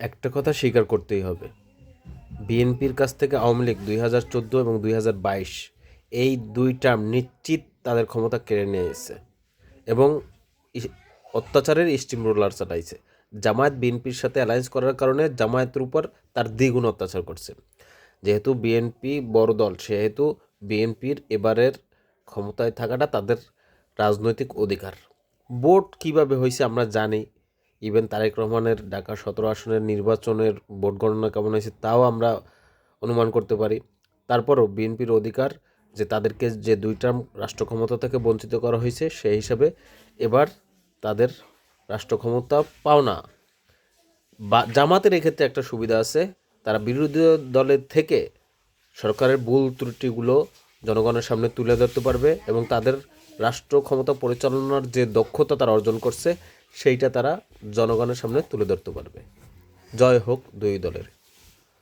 একটা কথা স্বীকার করতেই হবে, বিএনপির কাছ থেকে আওয়ামী লীগ 2014 এবং 2022 এই দুই টার্ম নিশ্চিত তাদের ক্ষমতা কেড়ে নিয়েছে এবং অত্যাচারের স্টিম রোলার চালাইছে। জামায়াত বিএনপির সাথে অ্যালায়েন্স করার কারণে জামায়াতের উপর তার দ্বিগুণ অত্যাচার করছে। যেহেতু বিএনপি বড় দল, সেহেতু বিএনপির এবারের ক্ষমতায় থাকাটা তাদের রাজনৈতিক অধিকার। ভোট কিভাবে হয়েছে আমরা জানি, ইভেন তারেক রহমানের ঢাকা 17 আসনের নির্বাচনের ভোট গণনা কেমন হয়েছে তাও আমরা অনুমান করতে পারি। তারপরও বিএনপির অধিকার যে তাদেরকে যে দুই টার্ম রাষ্ট্র ক্ষমতা থেকে বঞ্চিত করা হয়েছে, সেই হিসাবে এবার তাদের রাষ্ট্র ক্ষমতা পাওনা। বা জামাতের এক্ষেত্রে একটা সুবিধা আছে, তারা বিরোধী দলের থেকে সরকারের ভুল ত্রুটিগুলো জনগণের সামনে তুলে ধরতে পারবে এবং তাদের রাষ্ট্র ক্ষমতা পরিচালনার যে দক্ষতা তারা অর্জন করছে সেইটা তারা জনগণের সামনে তুলে ধরতে পারবে। জয় হোক দুই দলের।